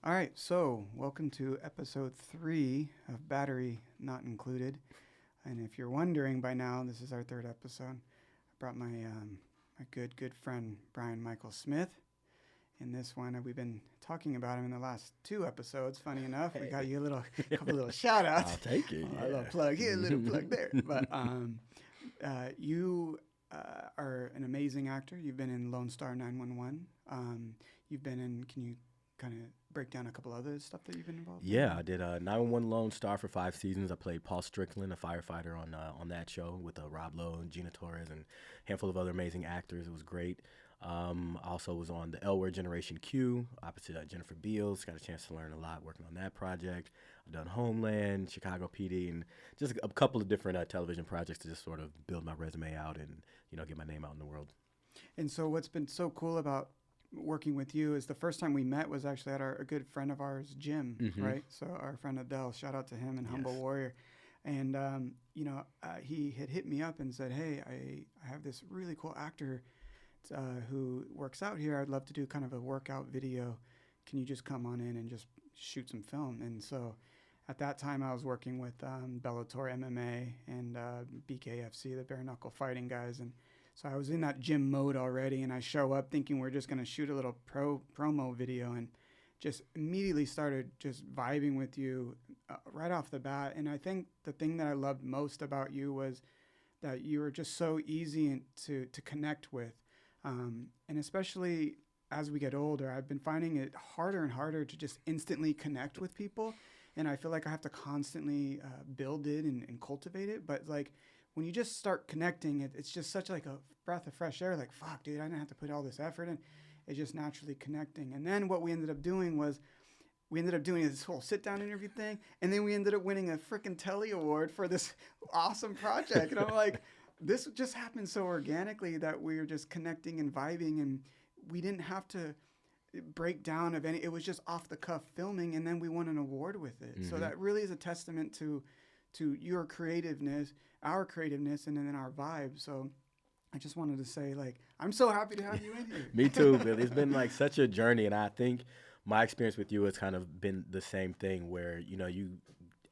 All right, so welcome to episode 3 of Battery Not Included. And if you're wondering by now, this is our third episode. I brought my good friend Brian Michael Smith. In this one, we've been talking about him in the last 2 episodes. Funny enough, we got you a couple little shout outs. I'll take it. A little plug here, a little plug there. But you are an amazing actor. You've been in Lone Star 911. You've been in, can you kind of break down a couple other stuff that you've been involved in? Yeah, I did 911 Lone Star for 5 seasons. I played Paul Strickland, a firefighter on that show with Rob Lowe and Gina Torres and a handful of other amazing actors. It was great. I also was on the L Word Generation Q opposite Jennifer Beals. Got a chance to learn a lot working on that project. I've done Homeland, Chicago PD, and just a couple of different television projects to just sort of build my resume out and, get my name out in the world. And so what's been so cool about working with you is the first time we met was actually at a good friend of ours, Jim, right? So our friend Adele, shout out to him and Humble Warrior. And, he had hit me up and said, hey, I have this really cool actor who works out here. I'd love to do kind of a workout video. Can you just come on in and just shoot some film? And so at that time I was working with Bellator MMA and BKFC, the bare knuckle fighting guys. And so I was in that gym mode already, and I show up thinking we're just going to shoot a little promo video and just immediately started just vibing with you right off the bat. And I think the thing that I loved most about you was that you were just so easy to connect with. And especially as we get older, I've been finding it harder and harder to just instantly connect with people. And I feel like I have to constantly build it and cultivate it. But like when you just start connecting, it's just such like a breath of fresh air. Like, fuck, dude, I didn't have to put all this effort in. It's just naturally connecting. And then what we ended up doing was this whole sit-down interview thing. And then we ended up winning a freaking Telly Award for this awesome project. And I'm like, this just happened so organically that we were just connecting and vibing. And we didn't have to break down of any. It was just off-the-cuff filming. And then we won an award with it. So that really is a testament to your creativeness, our creativeness, and then our vibe. So I just wanted to say, like, I'm so happy to have you in here. Me too, Billy. It's been like such a journey, and I think my experience with you has kind of been the same thing where, you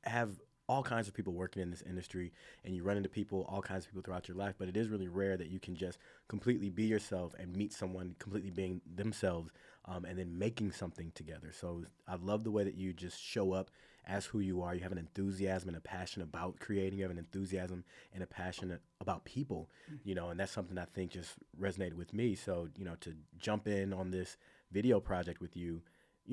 have all kinds of people working in this industry and you run into all kinds of people throughout your life, but it is really rare that you can just completely be yourself and meet someone completely being themselves and then making something together. So I love the way that you just show up as who you are. You have an enthusiasm and a passion about creating. You have an enthusiasm and a passion about people, and that's something I think just resonated with me. So, to jump in on this video project with you,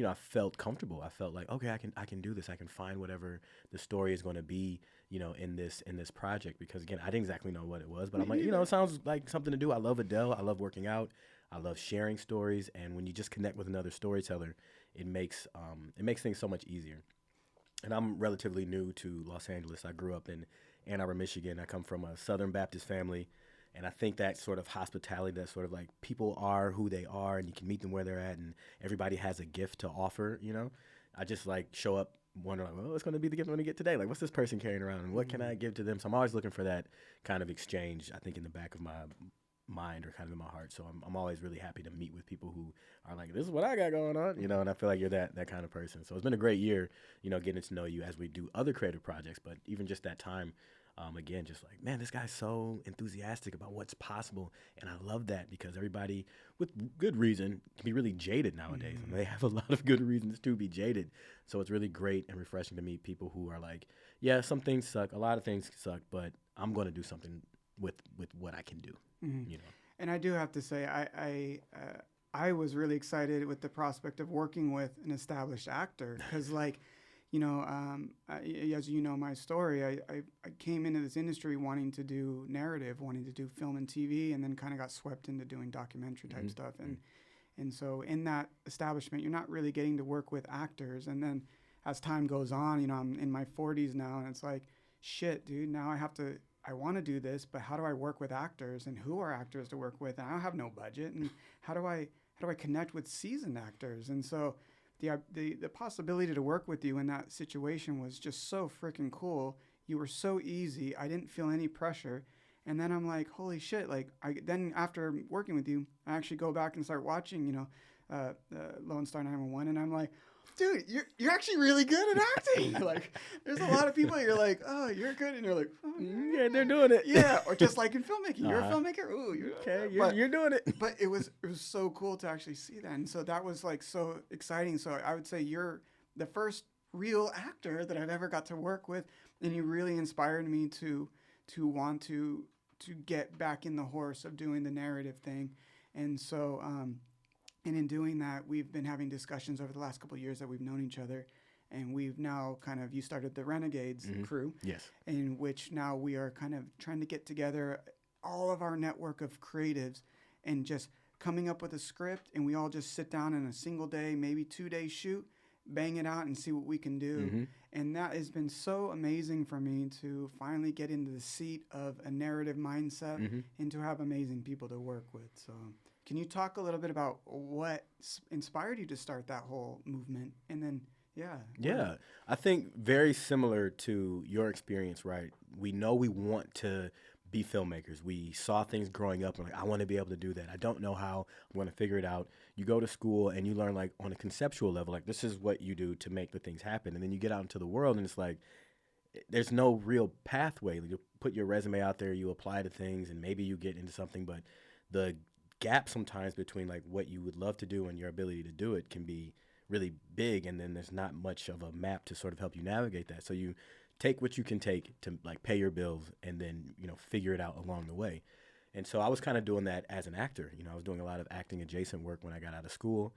I felt comfortable. I felt like, okay, I can do this. I can find whatever the story is going to be, in this project. Because again, I didn't exactly know what it was, but I'm like, it sounds like something to do. I love Adele. I love working out. I love sharing stories. And when you just connect with another storyteller, it makes things so much easier. And I'm relatively new to Los Angeles. I grew up in Ann Arbor, Michigan. I come from a Southern Baptist family. And I think that sort of hospitality, that sort of like people are who they are and you can meet them where they're at and everybody has a gift to offer, I just like show up wondering, like, well, what's going to be the gift I'm going to get today? Like, what's this person carrying around and what can I give to them? So I'm always looking for that kind of exchange, I think, in the back of my mind or kind of in my heart. So I'm always really happy to meet with people who are like, this is what I got going on, and I feel like you're that kind of person. So it's been a great year, getting to know you as we do other creative projects, but even just that time, again, just like, man, this guy's so enthusiastic about what's possible. And I love that because everybody, with good reason, can be really jaded nowadays. And they have a lot of good reasons to be jaded. So it's really great and refreshing to meet people who are like, yeah, some things suck. A lot of things suck, but I'm going to do something with what I can do, And I do have to say, I was really excited with the prospect of working with an established actor because, like, as you know my story, I came into this industry wanting to do narrative, wanting to do film and TV, and then kind of got swept into doing documentary type stuff. And so in that establishment, you're not really getting to work with actors. And then as time goes on, I'm in my 40s now, and it's like, shit, dude, now I want to do this, but how do I work with actors and who are actors to work with? And I don't have no budget. And how do I connect with seasoned actors? And so the possibility to work with you in that situation was just so freaking cool. You were so easy. I didn't feel any pressure. And then I'm like, holy shit. Like then after working with you, I actually go back and start watching, Lone Star 911, and I'm like, dude, you're actually really good at acting. Like, there's a lot of people you're like, oh, you're good, and you're like, oh, yeah, they're doing it. Yeah, or just like in filmmaking, you're a filmmaker. Ooh, you're okay. You're doing it. But it was so cool to actually see that, and so that was like so exciting. So I would say you're the first real actor that I've ever got to work with, and you really inspired me to want to get back in the horse of doing the narrative thing, and so. And in doing that, we've been having discussions over the last couple of years that we've known each other. And we've now you started the Renegades crew. Yes. In which now we are kind of trying to get together all of our network of creatives and just coming up with a script. And we all just sit down in a single day, maybe 2-day shoot, bang it out and see what we can do. And that has been so amazing for me to finally get into the seat of a narrative mindset and to have amazing people to work with. So... Can you talk a little bit about what inspired you to start that whole movement? And then, Yeah, I think very similar to your experience, right? We know we want to be filmmakers. We saw things growing up and like, I want to be able to do that. I don't know how. I'm going to figure it out. You go to school and you learn like on a conceptual level, like this is what you do to make the things happen. And then you get out into the world and it's like, there's no real pathway. You put your resume out there, you apply to things, and maybe you get into something, but the gap sometimes between like what you would love to do and your ability to do it can be really big, and then there's not much of a map to sort of help you navigate that. So you take what you can take to like pay your bills and then, figure it out along the way. And so I was kind of doing that as an actor. I was doing a lot of acting adjacent work when I got out of school.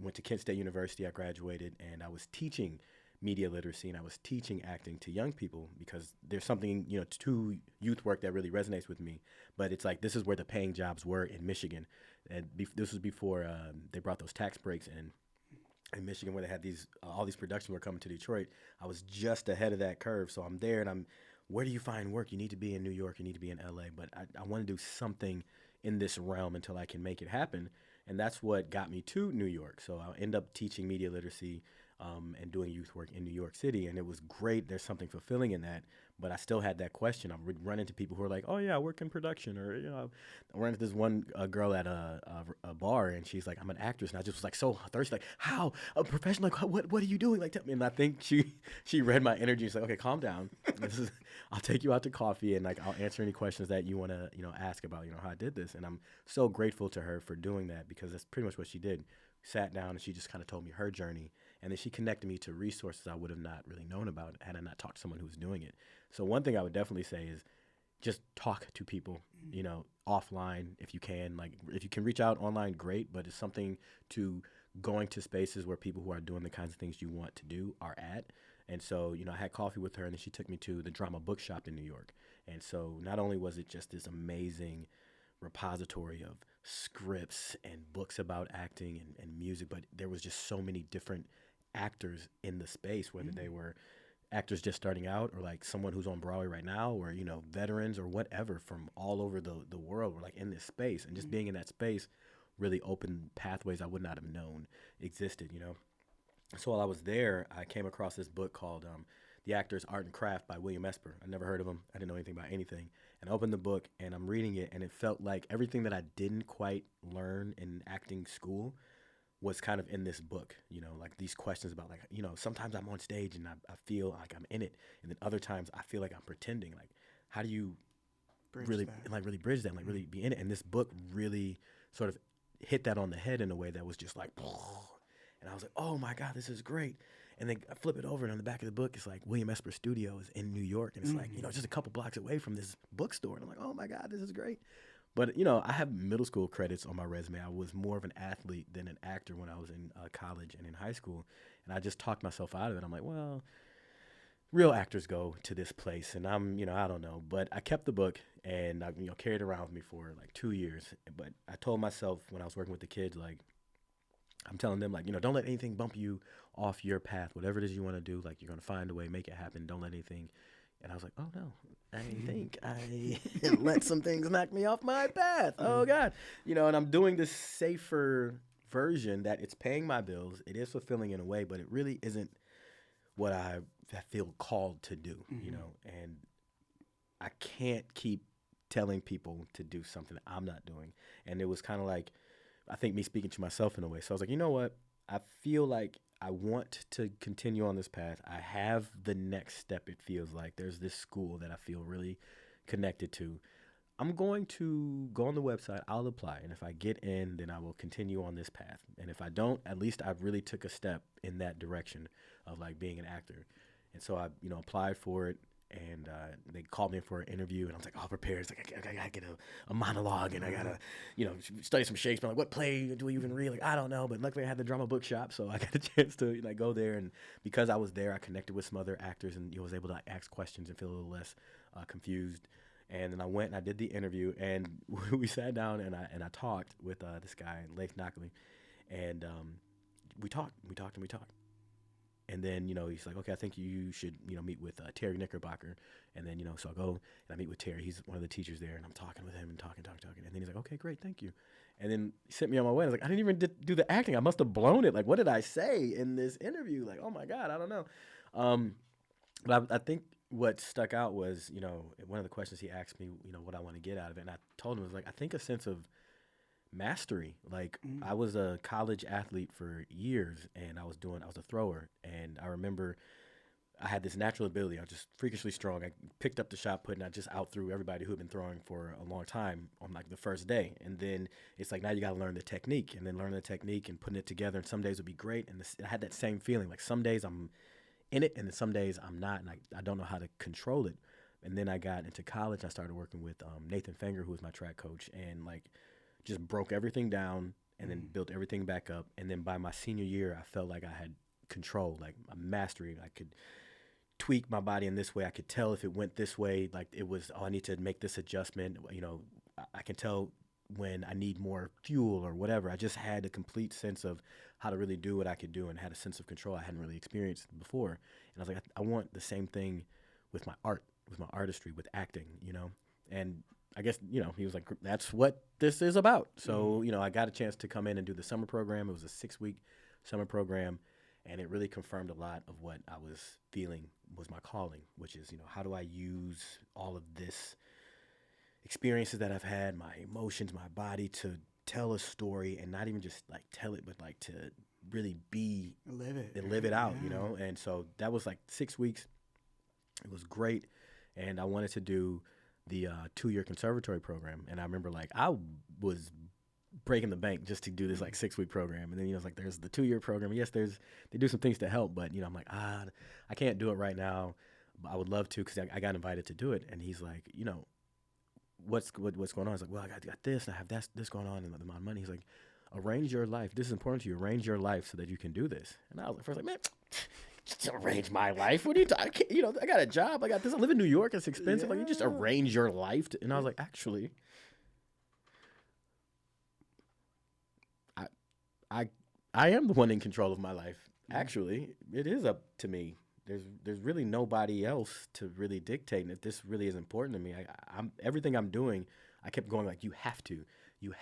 Went to Kent State University, I graduated, and I was teaching media literacy, and I was teaching acting to young people because there's something, to youth work that really resonates with me. But it's like, this is where the paying jobs were in Michigan. And this was before they brought those tax breaks in Michigan, where they had all these productions were coming to Detroit. I was just ahead of that curve. So I'm there, and where do you find work? You need to be in New York, you need to be in LA. But I want to do something in this realm until I can make it happen. And that's what got me to New York. So I end up teaching media literacy and doing youth work in New York City. And it was great. There's something fulfilling in that. But I still had that question. I would run into people who are like, oh, yeah, I work in production. Or, I ran into this one girl at a bar, and she's like, I'm an actress. And I just was like so thirsty, like, how? A professional? Like, what are you doing? Like, tell me. And I think she read my energy. She's like, okay, calm down. I'll take you out to coffee, and like I'll answer any questions that you want to, ask about, how I did this. And I'm so grateful to her for doing that, because that's pretty much what she did. Sat down and she just kind of told me her journey, and then she connected me to resources I would have not really known about had I not talked to someone who was doing it. So one thing I would definitely say is just talk to people, offline if you can. Like, if you can reach out online, great, but it's something to going to spaces where people who are doing the kinds of things you want to do are at. And so, I had coffee with her, and then she took me to the Drama Bookshop in New York. And so not only was it just this amazing repository of scripts and books about acting and music, but there was just so many different actors in the space, whether they were actors just starting out or like someone who's on Broadway right now, or veterans or whatever from all over the world were like in this space. And just being in that space really opened pathways I would not have known existed. So while I was there, I came across this book called The Actor's Art and Craft by William Esper. I never heard of him. I didn't know anything about anything. And I opened the book, and I'm reading it, and it felt like everything that I didn't quite learn in acting school was kind of in this book. Like these questions about like, sometimes I'm on stage and I feel like I'm in it, and then other times I feel like I'm pretending. Like, how do you really bridge that, like really be in it? And this book really sort of hit that on the head in a way that was just like, and I was like, oh my God, this is great. And then I flip it over, and on the back of the book, it's like William Esper Studio is in New York. And it's like, just a couple blocks away from this bookstore. And I'm like, oh my God, this is great. But, I have middle school credits on my resume. I was more of an athlete than an actor when I was in college and in high school. And I just talked myself out of it. I'm like, well, real actors go to this place. And I'm, I don't know. But I kept the book, and I, carried it around with me for like 2 years. But I told myself when I was working with the kids, like, I'm telling them, like, don't let anything bump you off your path. Whatever it is you want to do, like, you're going to find a way, make it happen. Don't let anything. And I was like, oh, no, I think I let some things knock me off my path. Oh, God. And I'm doing this safer version that it's paying my bills. It is fulfilling in a way, but it really isn't what I feel called to do, and I can't keep telling people to do something that I'm not doing. And it was kind of like, I think me speaking to myself in a way. So I was like, you know what? I feel like I want to continue on this path. I have the next step. It feels like there's this school that I feel really connected to. I'm going to go on the website. I'll apply. And if I get in, then I will continue on this path. And if I don't, at least I really took a step in that direction of like being an actor. And so I, applied for it. And they called me in for an interview, and I was like, all prepared. It's like, I got to get a monologue, and I got to, study some Shakespeare. Like, what play do we even read? Like, I don't know. But luckily I had the drama bookshop, so I got a chance to go there. And because I was there, I connected with some other actors and was able to ask questions and feel a little less confused. And then I went and I did the interview, and we sat down and I talked with this guy, Leif Knockley. And we talked. And then, he's like, okay, I think you should, meet with Terry Knickerbocker. And then, so I go and I meet with Terry. He's one of the teachers there. And I'm talking with him and talking. And then he's like, okay, great, thank you. And then he sent me on my way. I was like, I didn't even do the acting. I must have blown it. Like, what did I say in this interview? Like, oh, my God, I don't know. But I think what stuck out was, one of the questions he asked me, what I want to get out of it. And I told him, it was like, I think a sense of mastery. Like, I was a college athlete for years, and I was a thrower. And I remember I had this natural ability. I was just freakishly strong. I picked up the shot put, and I just outthrew everybody who had been throwing for a long time on like the first day. And then it's like, now you got to learn the technique, and then learn the technique and putting it together. And some days would be great. And I had that same feeling. Like, some days I'm in it, and then some days I'm not, and I don't know how to control it. And then I got into college. I started working with Nathan Fenger, who was my track coach, and like just broke everything down and then built everything back up. And then by my senior year, I felt like I had control, like a mastery. I could tweak my body in this way. I could tell if it went this way, like it was, I need to make this adjustment. I can tell when I need more fuel or whatever. I just had a complete sense of how to really do what I could do and had a sense of control I hadn't really experienced before. And I was like, I want the same thing with my art, with my artistry, with acting, And I guess, he was like, that's what this is about. So, I got a chance to come in and do the summer program. It was a 6-week summer program, and it really confirmed a lot of what I was feeling was my calling, which is, how do I use all of this experiences that I've had, my emotions, my body, to tell a story, and not even just like tell it, but like to really live it out, And so that was like 6 weeks. It was great. And I wanted to do the 2-year conservatory program. And I remember like I was breaking the bank just to do this like 6-week program. And then, it's like, there's the 2-year program. Yes, they do some things to help, but I'm like, I can't do it right now. But I would love to, because I got invited to do it. And he's like, what's going on? I was like, well, I got this and I have this going on and the amount of money. He's like, arrange your life. This is important to you. Arrange your life so that you can do this. And I was like, first like, man, just arrange my life. What are you talking? I got a job. I got this. I live in New York. It's expensive. Yeah. Like, you just arrange your life. And I was like, actually, I am the one in control of my life. Actually, it is up to me. There's really nobody else to really dictate. And if this really is important to me, I'm everything I'm doing, I kept going like, you have to do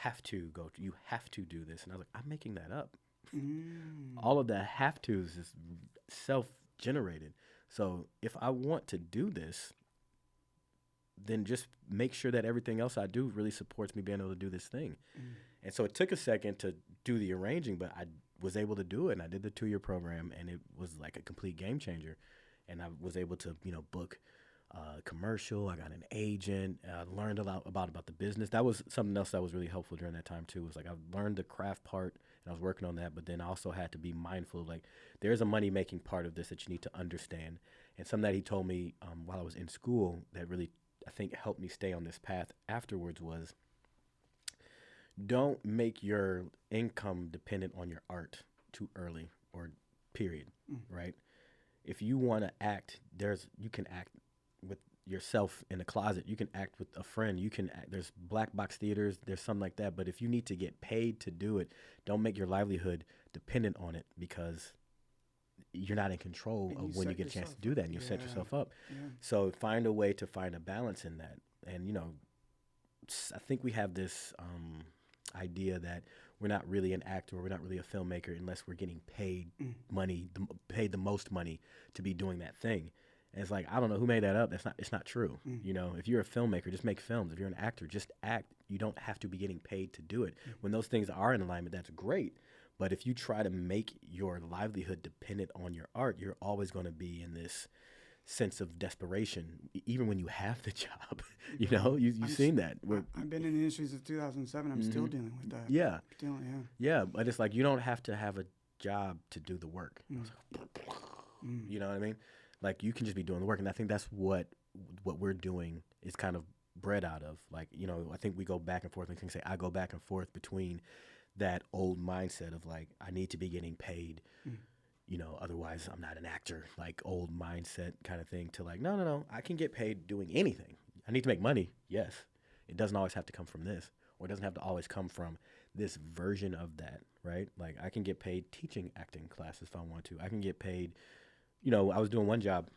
this. And I was like, I'm making that up. All of the have tos is self-generated. So if I want to do this, then just make sure that everything else I do really supports me being able to do this thing. And so it took a second to do the arranging, but I was able to do it. And I did the 2-year program, and it was like a complete game changer. And I was able to, book commercial. I got an agent. I learned a lot about the business. That was something else that was really helpful during that time too. It was like I learned the craft part, and I was working on that, but then I also had to be mindful, like there's a money-making part of this that you need to understand. And something that he told me while I was in school that really, I think, helped me stay on this path afterwards was, don't make your income dependent on your art too early, or period, right? If you want to act, you can act with yourself in a closet. You can act with a friend. You can act, there's black box theaters, there's something like that. But if you need to get paid to do it, don't make your livelihood dependent on it, because you're not in control of when you get a chance to do that, and you'll set yourself up. So find a way to find a balance in that. And, I think we have this idea that we're not really an actor, or we're not really a filmmaker unless we're getting paid money, paid the most money to be doing that thing. And it's like, I don't know who made that up. It's not true. You know, if you're a filmmaker, just make films. If you're an actor, just act. You don't have to be getting paid to do it. When those things are in alignment, that's great. But if you try to make your livelihood dependent on your art, you're always going to be in this sense of desperation, even when you have the job. You know, you've seen that. I've been in the industry since 2007. I'm still dealing with that. Yeah. Yeah, but it's like you don't have to have a job to do the work. You know what I mean? Like, you can just be doing the work. And I think that's what we're doing is kind of bred out of. Like, you know, I think we go back and forth. And can say I go back and forth between that old mindset of like, I need to be getting paid, you know, otherwise I'm not an actor, like old mindset kind of thing, to like, no, I can get paid doing anything. I need to make money. Yes. It doesn't always have to come from this, or it doesn't have to always come from this version of that, right? Like, I can get paid teaching acting classes if I want to. I can get paid, you know, I was doing one job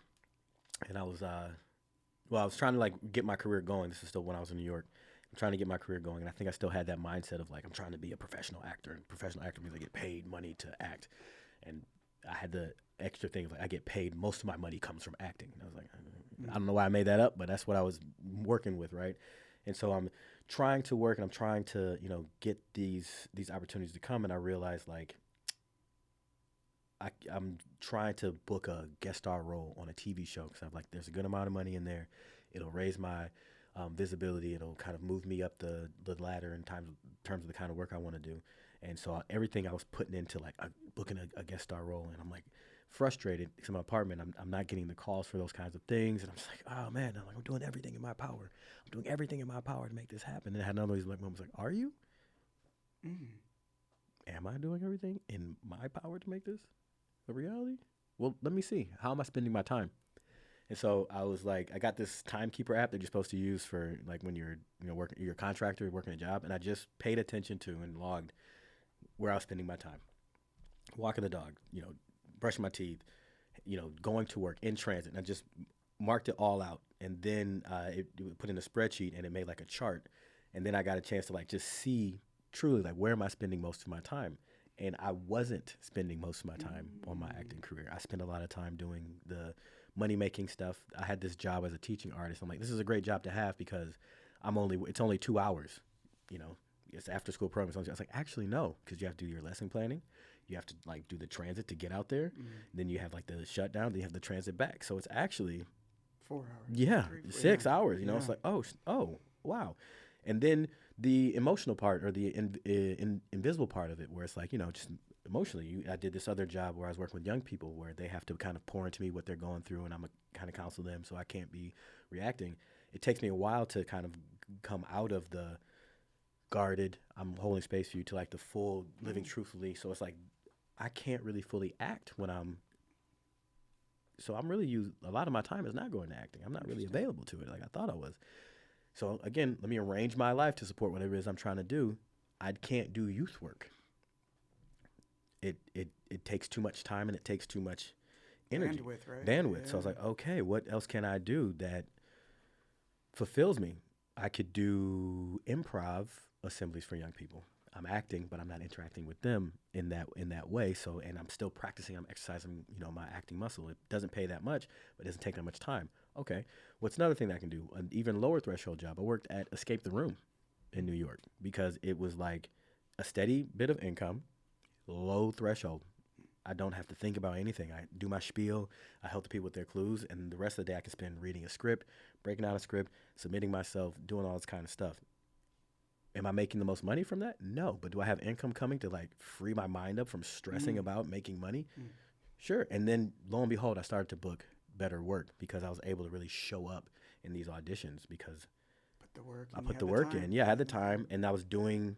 and I was trying to like get my career going. This is still when I was in New York. I'm trying to get my career going. And I think I still had that mindset of like, I'm trying to be a professional actor, and professional actor means I get paid money to act. And I had the extra thing of like, I get paid, most of my money comes from acting. And I was like, I don't know why I made that up, but that's what I was working with, right? And so I'm trying to work, and I'm trying to, you know, get these opportunities to come. And I realized like, I'm trying to book a guest star role on a TV show because I'm like, there's a good amount of money in there. It'll raise my visibility. It'll kind of move me up the ladder in terms of the kind of work I want to do. And so everything I was putting into like booking a guest star role, and I'm like frustrated because in my apartment, I'm not getting the calls for those kinds of things. And I'm just like, oh man, I'm doing everything in my power. I'm doing everything in my power to make this happen. And I had another of these moments like, are you? Am I doing everything in my power to make this a reality? Well, let me see. How am I spending my time? And so I was like, I got this timekeeper app that you're supposed to use for like when you're, you know, you're a contractor, working a job. And I just paid attention to and logged where I was spending my time. Walking the dog, you know, brushing my teeth, you know, going to work, in transit. And I just marked it all out. And then it put in a spreadsheet, and it made like a chart. And then I got a chance to like just see truly like, where am I spending most of my time? And I wasn't spending most of my time on my acting career. I spent a lot of time doing the money-making stuff. I had this job as a teaching artist. I'm like, this is a great job to have because it's only 2 hours, you know, it's after school program. I was like, actually, no, because you have to do your lesson planning. You have to like do the transit to get out there. Then you have like the shutdown. Then you have the transit back. So it's actually 4 hours. Yeah, 6 hours. You know, it's like, oh, wow. And then the emotional part, or the invisible part of it, where it's like, you know, just emotionally, I did this other job where I was working with young people where they have to kind of pour into me what they're going through, and I'm kind of counsel them, so I can't be reacting. It takes me a while to kind of come out of the guarded, I'm holding space for you, to like the full living truthfully. So it's like, I can't really fully act when so I'm really a lot of my time is not going to acting. I'm not really available to it like I thought I was. So again, let me arrange my life to support whatever it is I'm trying to do. I can't do youth work. It takes too much time, and it takes too much energy. Bandwidth, right? Bandwidth. Yeah. So I was like, okay, what else can I do that fulfills me? I could do improv assemblies for young people. I'm acting, but I'm not interacting with them in that way. So, and I'm still practicing, I'm exercising, you know, my acting muscle. It doesn't pay that much, but it doesn't take that much time. Okay, what's another thing that I can do? An even lower threshold job. I worked at Escape the Room in New York because it was like a steady bit of income, low threshold. I don't have to think about anything. I do my spiel, I help the people with their clues, and the rest of the day I can spend reading a script, breaking out a script, submitting myself, doing all this kind of stuff. Am I making the most money from that? No. But do I have income coming to like free my mind up from stressing about making money? Sure. And then lo and behold, I started to book better work because I was able to really show up in these auditions because I put the work in. Yeah, I had the time, and I was doing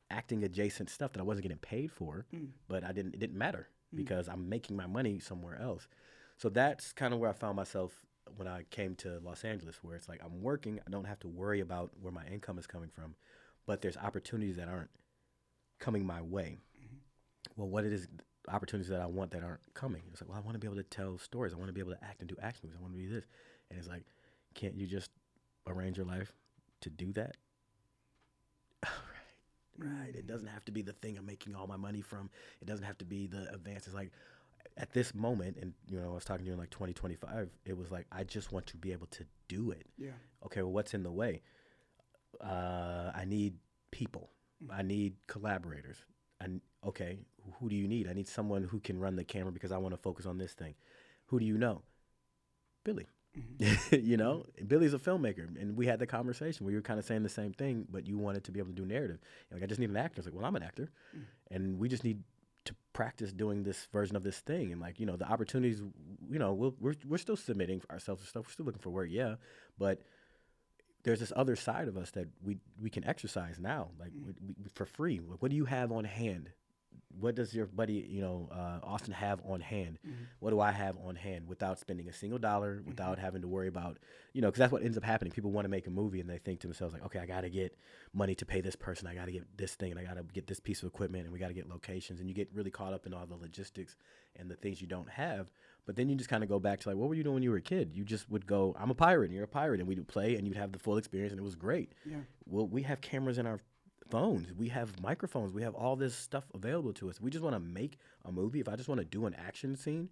acting adjacent stuff that I wasn't getting paid for, but it didn't matter because I'm making my money somewhere else. So that's kind of where I found myself when I came to Los Angeles, where it's like I'm working. I don't have to worry about where my income is coming from. But there's opportunities that aren't coming my way. Well, what it is, opportunities that I want that aren't coming. It's like, well, I want to be able to tell stories. I want to be able to act and do action movies. I want to be this. And it's like, can't you just arrange your life to do that? Right. It doesn't have to be the thing I'm making all my money from. It doesn't have to be the advances. Like, at this moment, and I was talking to you in like 2025, it was like, I just want to be able to do it. Yeah. Okay, well, what's in the way? I need people. I need collaborators. And okay, who do you need? I need someone who can run the camera because I want to focus on this thing. Who do you know? Billy. Billy's a filmmaker, and we had the conversation where you were kind of saying the same thing, but you wanted to be able to do narrative. Like, I just need an actor. I was like, well, I'm an actor, and we just need to practice doing this version of this thing. And like, the opportunities, we're still submitting for ourselves and stuff. We're still looking for work, yeah, but there's this other side of us that we can exercise now, like we, for free. Like, what do you have on hand? What does your buddy, Austin have on hand? What do I have on hand without spending a single dollar, without having to worry about, because that's what ends up happening. People want to make a movie and they think to themselves like, okay, I got to get money to pay this person. I got to get this thing and I got to get this piece of equipment and we got to get locations. And you get really caught up in all the logistics and the things you don't have. But then you just kind of go back to like, what were you doing when you were a kid? You just would go, I'm a pirate and you're a pirate. And we would play and you'd have the full experience and it was great. Yeah. Well, we have cameras in our phones, we have microphones, we have all this stuff available to us. We just want to make a movie. If I just want to do an action scene,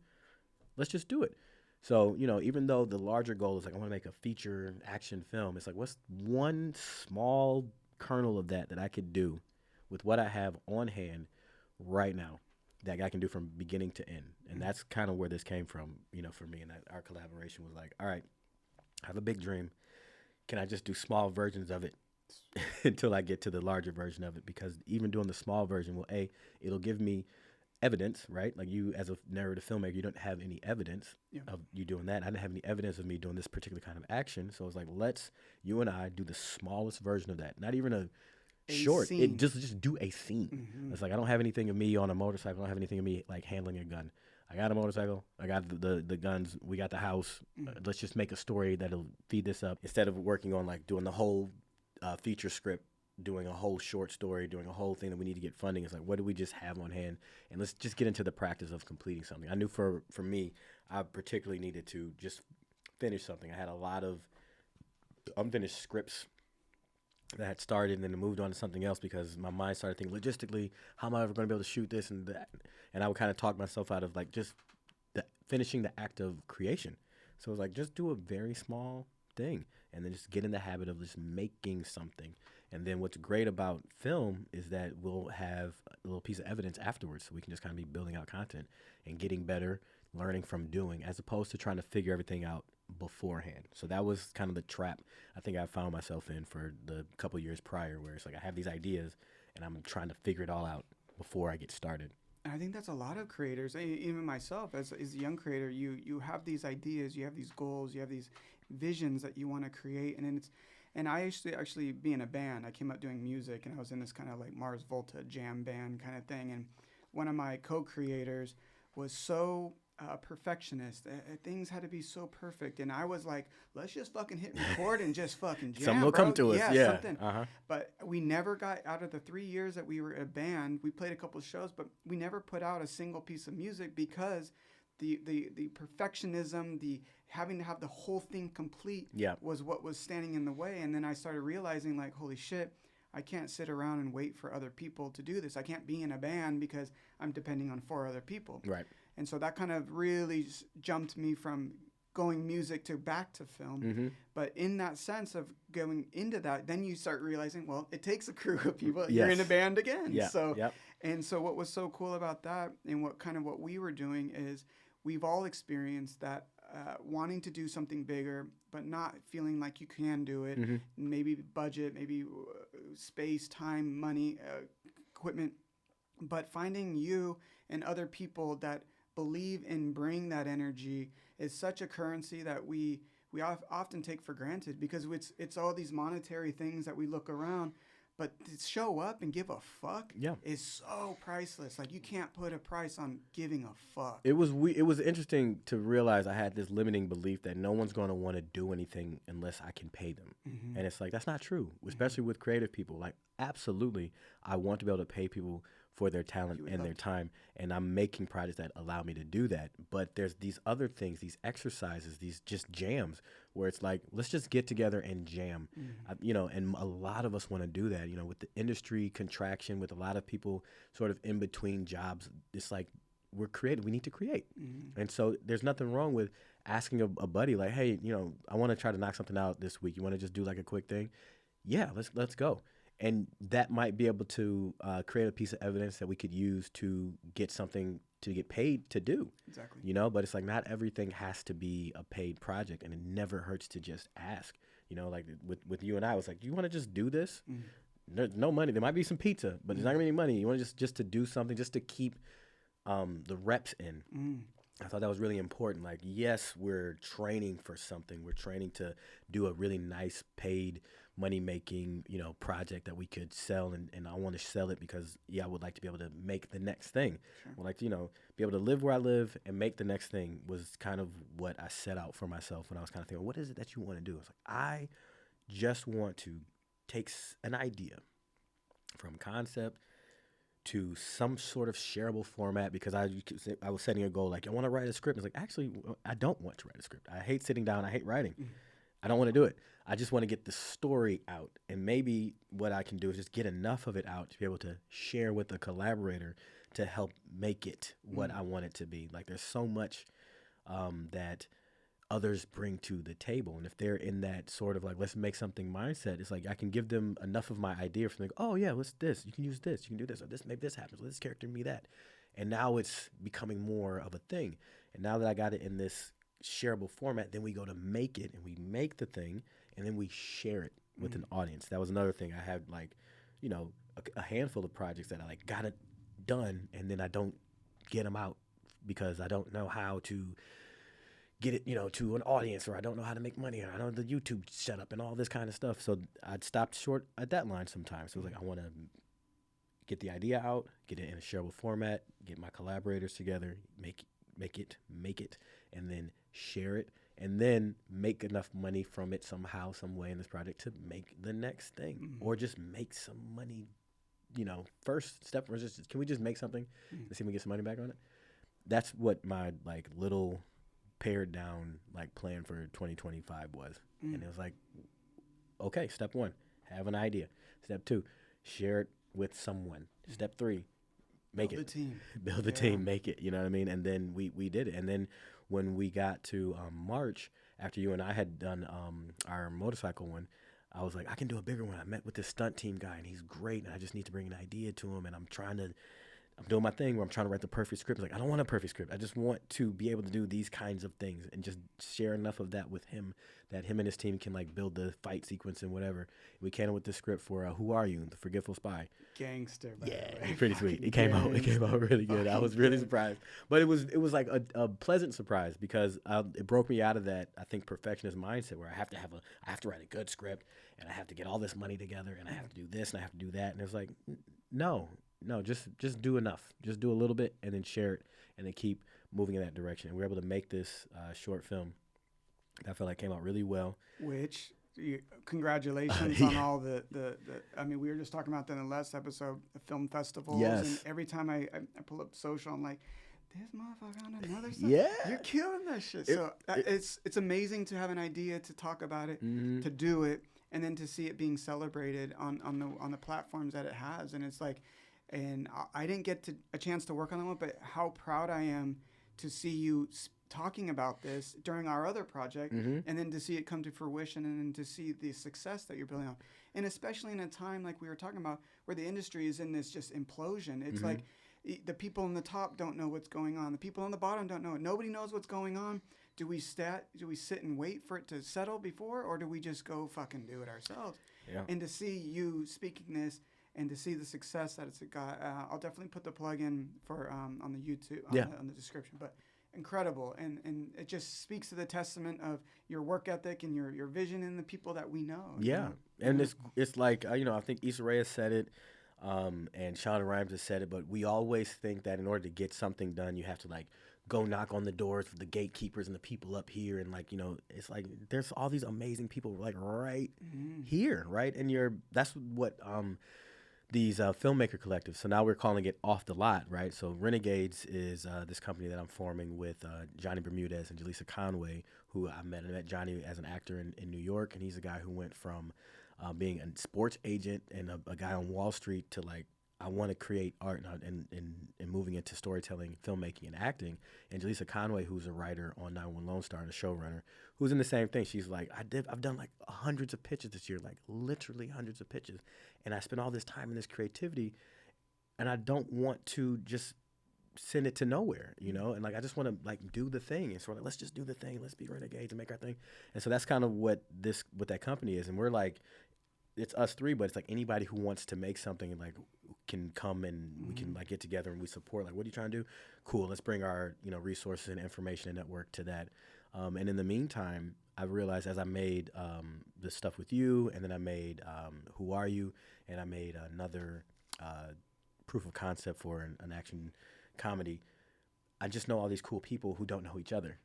let's just do it. So, even though the larger goal is like, I want to make a feature action film, it's like, what's one small kernel of that I could do with what I have on hand right now that I can do from beginning to end? And that's kind of where this came from, for me. And that our collaboration was like, all right, I have a big dream. Can I just do small versions of it until I get to the larger version of it? Because even doing the small version will, it'll give me evidence, right? Like, you as a narrative filmmaker, you don't have any evidence of you doing that. I didn't have any evidence of me doing this particular kind of action. So it's like, you and I do the smallest version of that. Not even a short. Scene. It just do a scene. It's like, I don't have anything of me on a motorcycle. I don't have anything of me like handling a gun. I got a motorcycle. I got the guns. We got the house. Let's just make a story that'll feed this up instead of working on like doing the whole feature script, doing a whole short story, doing a whole thing that we need to get funding. It's like, what do we just have on hand? And let's just get into the practice of completing something. I knew for me, I particularly needed to just finish something. I had a lot of unfinished scripts that had started and then moved on to something else because my mind started thinking logistically, how am I ever going to be able to shoot this and that? And I would kind of talk myself out of like just finishing the act of creation. So it was like, just do a very small thing and then just get in the habit of just making something. And then what's great about film is that we'll have a little piece of evidence afterwards, so we can just kind of be building out content and getting better, learning from doing, as opposed to trying to figure everything out beforehand. So that was kind of the trap I think I found myself in for the couple years prior, where it's like I have these ideas and I'm trying to figure it all out before I get started. And I think that's a lot of creators, even myself as a young creator. You have these ideas, you have these goals, you have these visions that you want to create, and I actually being a band, I came up doing music, and I was in this kind of like Mars Volta jam band kind of thing, and one of my co-creators was so perfectionist. Things had to be so perfect, and I was like, let's just fucking hit record and just fucking jam. Something will come to us. Yeah. Something. But we never got out of the 3 years that we were a band. We played a couple of shows, but we never put out a single piece of music because the perfectionism, the having to have the whole thing complete was what was standing in the way. And then I started realizing, like, holy shit, I can't sit around and wait for other people to do this. I can't be in a band because I'm depending on 4 other people. Right. And so that kind of really jumped me from going music to back to film. But in that sense of going into that, then you start realizing, well, it takes a crew of people. You're in a band again. And so what was so cool about that, and what we were doing, is we've all experienced that wanting to do something bigger, but not feeling like you can do it. Maybe budget, maybe space, time, money, equipment, but finding you and other people that believe and bring that energy is such a currency that we often take for granted, because it's all these monetary things that we look around. But to show up and give a fuck is so priceless. Like, you can't put a price on giving a fuck. It was interesting to realize I had this limiting belief that no one's going to want to do anything unless I can pay them. And it's like, that's not true, especially with creative people. Like, absolutely, I want to be able to pay people for their talent and their time, and I'm making projects that allow me to do that. But there's these other things, these exercises, these just jams, where it's like, let's just get together and jam. And a lot of us want to do that, with the industry contraction, with a lot of people sort of in between jobs. It's like, we're creative. We need to create. And so there's nothing wrong with asking a buddy like, hey, you know, I want to try to knock something out this week. You want to just do like a quick thing? Yeah, let's go. And that might be able to create a piece of evidence that we could use to get something to get paid to do. Exactly. You know, but it's like not everything has to be a paid project, and it never hurts to just ask. You know, like with you and I, was like, do you want to just do this? There's no money. There might be some pizza, but there's not gonna be any money. You want to just to do something, just to keep the reps in. I thought that was really important. Like, yes, we're training for something. We're training to do a really nice paid money-making, you know, project that we could sell, and I want to sell it because, I would like to be able to make the next thing. Sure. I would like to, you know, be able to live where I live and make the next thing was kind of what I set out for myself when I was kind of thinking, what is it that you want to do? It's like, I just want to take an idea from concept to some sort of shareable format, because I was setting a goal like, I want to write a script. It's like, actually, I don't want to write a script. I hate sitting down. I hate writing. I don't want to do it. I just want to get the story out. And maybe what I can do is just get enough of it out to be able to share with a collaborator to help make it what I want it to be. Like, there's so much that others bring to the table. And if they're in that sort of like, let's make something mindset, it's like I can give them enough of my idea for them to go, oh, yeah, what's this? You can use this. You can do this. Or this, maybe this happens. Let this character be that. And now it's becoming more of a thing. And now that I got it in this shareable format, then we go to make it, and we make the thing, and then we share it with an audience. That was another thing. I had, like, you know, a handful of projects that I like got it done, and then I don't get them out because I don't know how to get it, you know, to an audience, or I don't know how to make money, or I don't know the YouTube setup and all this kind of stuff. So I'd stopped short at that line sometimes. So it was like, I want to get the idea out, get it in a shareable format, get my collaborators together, make it, and then share it, and then make enough money from it somehow, some way in this project to make the next thing, or just make some money, you know, first step was just, can we just make something and see if we get some money back on it? That's what my, like, little pared down, like, plan for 2025 was. And it was like, okay, step 1, have an idea. Step 2, share it with someone. Step 3, make it. Build a team, make it, you know what I mean? And then we did it. And then when we got to March, after you and I had done our motorcycle one, I was like, I can do a bigger one. I met with this stunt team guy, and he's great, and I just need to bring an idea to him, and I'm doing my thing where I'm trying to write the perfect script. Like, I don't want a perfect script. I just want to be able to do these kinds of things and just share enough of that with him that him and his team can, like, build the fight sequence and whatever. We came up with the script for Who Are You? The Forgetful Spy. Gangster, by the way. Pretty sweet. It came out really good. I was really surprised. But it was like a pleasant surprise, because it broke me out of that, I think, perfectionist mindset where I have to write a good script, and I have to get all this money together, and I have to do this, and I have to do that. And it was like, no, just do enough. Just do a little bit, and then share it, and then keep moving in that direction. And we were able to make this short film that I felt like came out really well. Congratulations on all the I mean, we were just talking about that in the last episode, the film festivals. Yes. And every time I pull up social, I'm like, this motherfucker on another stuff. Yeah. You're killing that shit. It's amazing to have an idea, to talk about it, to do it, and then to see it being celebrated on the platforms that it has. And it's like, and I didn't get a chance to work on that one, but how proud I am to see you talking about this during our other project, and then to see it come to fruition, and then to see the success that you're building on. And especially in a time like we were talking about, where the industry is in this just implosion. It's like the people on the top don't know what's going on. The people on the bottom don't know it. Nobody knows what's going on. Do we sit and wait for it to settle before, or do we just go fucking do it ourselves? Yeah. And to see you speaking this, and to see the success that it's got, I'll definitely put the plug in for on the YouTube, on the description. But incredible, and it just speaks to the testament of your work ethic and your vision and the people that we know. Yeah, and it's like, you know, I think Issa Rae has said it, and Shonda Rhimes has said it, but we always think that in order to get something done, you have to, like, go knock on the doors with the gatekeepers and the people up here, and, like, you know, it's like there's all these amazing people, like, right here, right? And that's what these filmmaker collectives. So now we're calling it Off the Lot, right? So Renegades is this company that I'm forming with Johnny Bermudez and Jaleesa Conway, who I met Johnny as an actor in New York, and he's a guy who went from being a sports agent and a guy on Wall Street to, like, I want to create art and moving into storytelling, filmmaking, and acting. And Jaleesa Conway, who's a writer on 911 Lone Star and a showrunner, who's in the same thing. She's like, I've done like hundreds of pitches this year, like literally hundreds of pitches. And I spent all this time in this creativity, and I don't want to just send it to nowhere, you know? And like, I just want to like do the thing. And sort of, let's just do the thing. Let's be renegades and make our thing. And so that's kind of what that company is. And we're like, it's us three, but it's like anybody who wants to make something and like can come and we can like get together and we support. Like, what are you trying to do? Cool. Let's bring our, you know, resources and information and network to that. And in the meantime, I realized as I made this stuff with you, and then I made Who Are You? And I made another proof of concept for an action comedy. I just know all these cool people who don't know each other,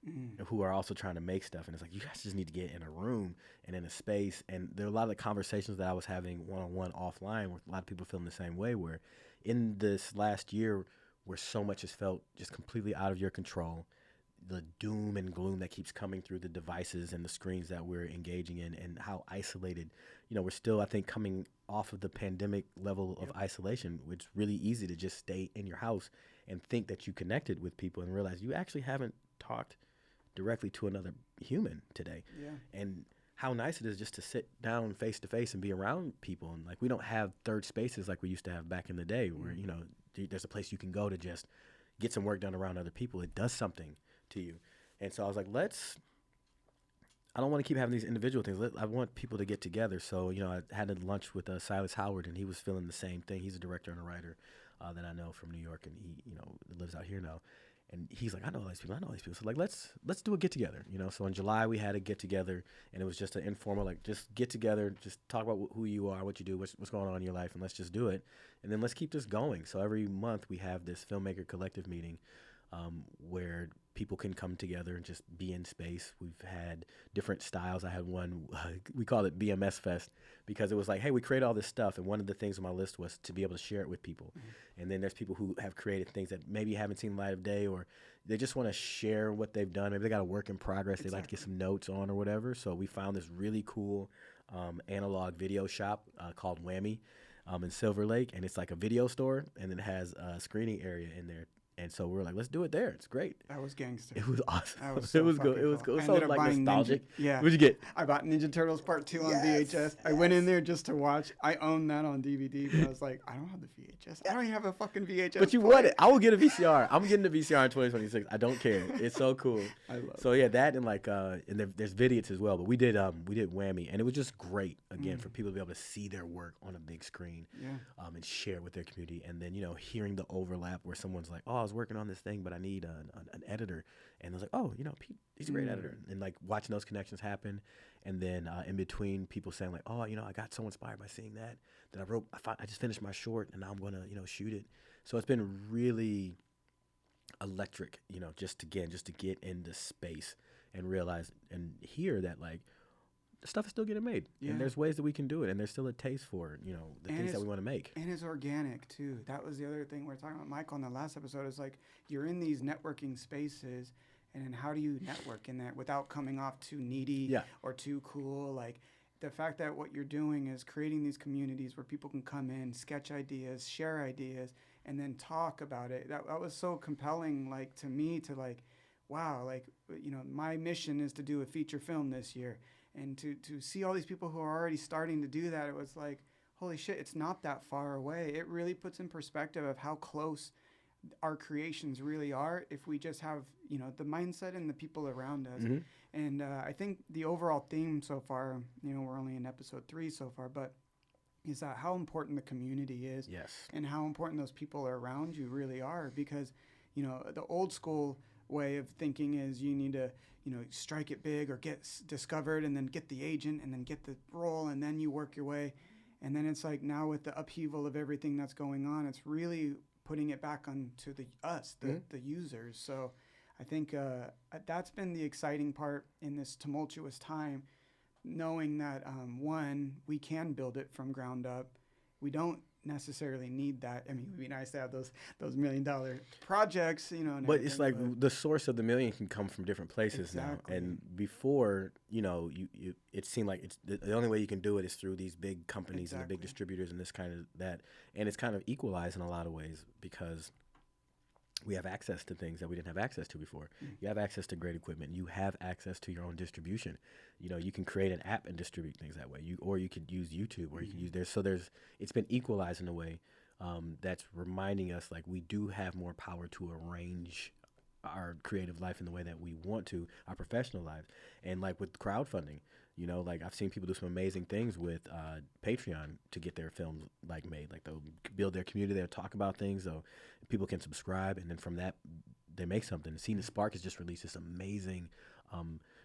who are also trying to make stuff. And it's like, you guys just need to get in a room and in a space. And there are a lot of the conversations that I was having one-on-one offline where a lot of people feeling the same way, where in this last year where so much has felt just completely out of your control, the doom and gloom that keeps coming through the devices and the screens that we're engaging in, and how isolated, you know, we're still, I think, coming off of the pandemic level of isolation. It's really easy to just stay in your house and think that you connected with people and realize you actually haven't talked directly to another human today. Yeah. And how nice it is just to sit down face to face and be around people. And like, we don't have third spaces like we used to have back in the day where, you know, there's a place you can go to just get some work done around other people. It does something to you. And so I was like, I don't want to keep having these individual things. I want people to get together. So, you know, I had a lunch with Silas Howard, and he was feeling the same thing. He's a director and a writer that I know from New York, and he, you know, lives out here now. And he's like, I know all these people. So like, let's do a get together, you know? So in July we had a get together, and it was just an informal, like, just get together, just talk about who you are, what you do, what's going on in your life, and let's just do it. And then let's keep this going. So every month we have this filmmaker collective meeting where people can come together and just be in space. We've had different styles. I had one, we called it BMS Fest, because it was like, hey, we create all this stuff, and one of the things on my list was to be able to share it with people. And then there's people who have created things that maybe haven't seen the light of day, or they just want to share what they've done. Maybe they got a work in progress they like to get some notes on or whatever. So we found this really cool analog video shop called Whammy in Silver Lake, and it's like a video store, and it has a screening area in there. And so we were like, let's do it there. It's great. That was gangster. It was awesome. That was so it was good. It was cool. It was so like nostalgic. What'd you get? I bought Ninja Turtles Part 2 on VHS. I went in there just to watch. I own that on DVD, but I was like, I don't have the VHS. I don't even have a fucking VHS. But you want it. I will get a VCR. I'm getting a VCR in 2026. I don't care. It's so cool. I love it. So yeah, that and like and there's Vidiots as well. But we did Whammy, and it was just great again for people to be able to see their work on a big screen, and share with their community. And then, you know, hearing the overlap where someone's like, oh, I was working on this thing, but I need an editor. And I was like, oh, you know, Pete, he's a great editor. And like watching those connections happen. And then in between, people saying like, oh, you know, I got so inspired by seeing that I just finished my short, and now I'm going to, you know, shoot it. So it's been really electric, you know, just to get into space and realize and hear that like the stuff is still getting made. And there's ways that we can do it, and there's still a taste for, you know, the things that we want to make. And it's organic too. That was the other thing we were talking about, Michael, in the last episode, is like, you're in these networking spaces, and then how do you network in that without coming off too needy or too cool? Like, the fact that what you're doing is creating these communities where people can come in, sketch ideas, share ideas, and then talk about it. That was so compelling, like, to me, to like, wow, like, you know, my mission is to do a feature film this year. And to see all these people who are already starting to do that, it was like, holy shit, it's not that far away. It really puts in perspective of how close our creations really are if we just have, you know, the mindset and the people around us. And I think the overall theme so far, you know, we're only in episode 3 so far, but is that how important the community is. And how important those people around you really are. Because, you know, the old school way of thinking is you need to, you know, strike it big or get discovered and then get the agent and then get the role and then you work your way. And then it's like, now with the upheaval of everything that's going on, it's really putting it back onto the users. So I think that's been the exciting part in this tumultuous time, knowing that, one, we can build it from ground up. We don't necessarily need that. I mean, it would be nice to have those $1 million projects, you know. But it's like the source of the million can come from different places now. And before, you know, you it seemed like it's the only way you can do it is through these big companies and the big distributors and this kind of that. And it's kind of equalized in a lot of ways because we have access to things that we didn't have access to before. You have access to great equipment. You have access to your own distribution. You know, you can create an app and distribute things that way. Or you could use YouTube, or you can use it's been equalized in a way that's reminding us like we do have more power to arrange our creative life in the way that we want to, our professional lives. And like with crowdfunding, you know, like I've seen people do some amazing things with Patreon to get their films like made. Like they'll build their community, they'll talk about things, so people can subscribe, and then from that they make something. Scene the Spark has just released this amazing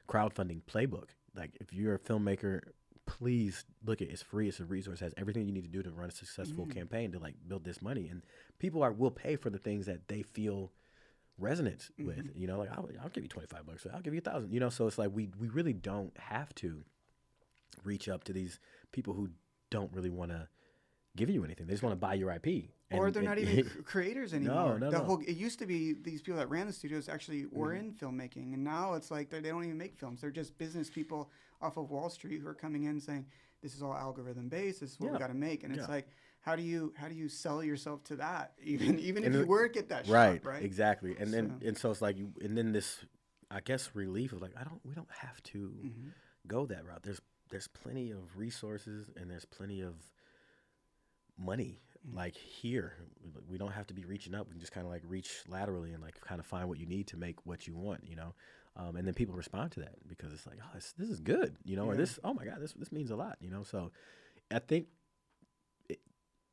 crowdfunding playbook. Like if you're a filmmaker, please look at it. It's free. It's a resource. It has everything you need to do to run a successful campaign to like build this money. And people will pay for the things that they feel resonance with, you know, like I'll give you $25, I'll give you $1,000, you know. So it's like we really don't have to reach up to these people who don't really want to give you anything. They just want to buy your IP. Or they're not even creators anymore. No. It used to be these people that ran the studios actually were in filmmaking, and now it's like they don't even make films. They're just business people off of Wall Street who are coming in saying, this is all algorithm based, this is what we got to make. And it's like, how do you sell yourself to that? Even if you were to get that shot, right? Exactly. And so it's like and then this, I guess, relief of like we don't have to go that route. There's plenty of resources and there's plenty of money like here. We don't have to be reaching up. We can just kind of like reach laterally and like kind of find what you need to make what you want, you know. And then people respond to that because it's like, oh, this is good, you know, or this, oh my God, this means a lot, you know. So I think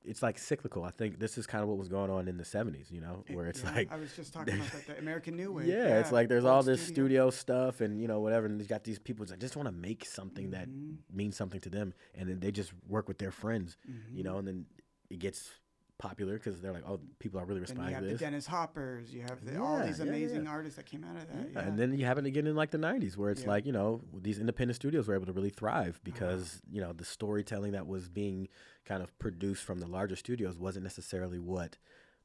it's like cyclical. I think this is kind of what was going on in the 70s, you know, where it's like, I was just talking about that, the American New Wave. Yeah, it's like there's all this studio stuff and, you know, whatever. And you got these people that just want to make something that means something to them. And then they just work with their friends, you know, and then it gets popular because they're like, oh, people are really responding to this. You have the Dennis Hoppers, you have all these amazing artists that came out of that. And then you have it again in like the 90s where it's like, you know, these independent studios were able to really thrive because, you know, the storytelling that was being kind of produced from the larger studios wasn't necessarily what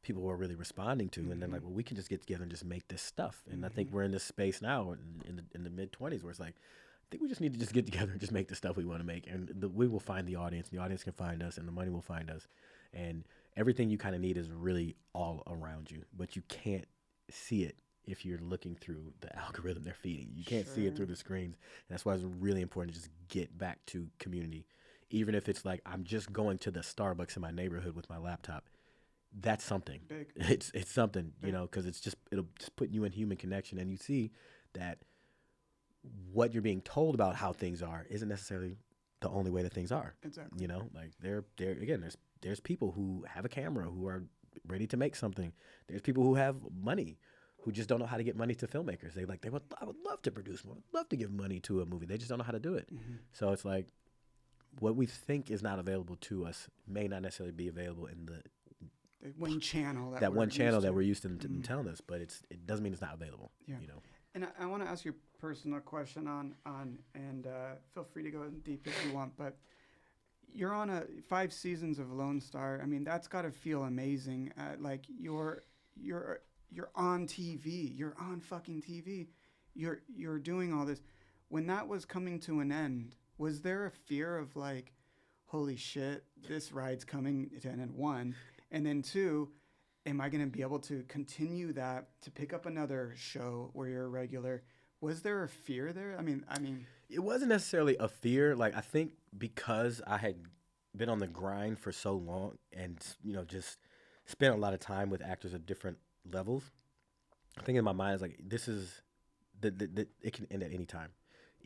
people were really responding to. And then like, well, we can just get together and just make this stuff. And I think we're in this space now in the mid-20s where it's like, I think we just need to just get together and just make the stuff we want to make. And we will find the audience. The audience can find us and the money will find us. And everything you kind of need is really all around you, but you can't see it if you're looking through the algorithm they're feeding. You can't see it through the screens. And that's why it's really important to just get back to community. Even if it's like I'm just going to the Starbucks in my neighborhood with my laptop, that's something. Big. It's something, you know, because it'll just put you in human connection. And you see that what you're being told about how things are isn't necessarily the only way that things are. Exactly. You know, like there's people who have a camera who are ready to make something. There's people who have money who just don't know how to get money to filmmakers. I would love to produce more. I would love to give money to a movie. They just don't know how to do it. So it's like what we think is not available to us may not necessarily be available in the one channel that we're used to them telling us, but it doesn't mean it's not available. You know. And I want to ask you a personal question on and feel free to go deep if you want, but you're on 5 seasons of Lone Star. I mean, that's got to feel amazing. Like you're on TV. You're on fucking TV. You're doing all this. When that was coming to an end, was there a fear of like, holy shit, this ride's coming to an end, 1, and then 2, am I going to be able to continue that to pick up another show where you're a regular? Was there a fear there? I mean, it wasn't necessarily a fear. Like I think because I had been on the grind for so long and, you know, just spent a lot of time with actors at different levels, I think in my mind is like, this is it can end at any time.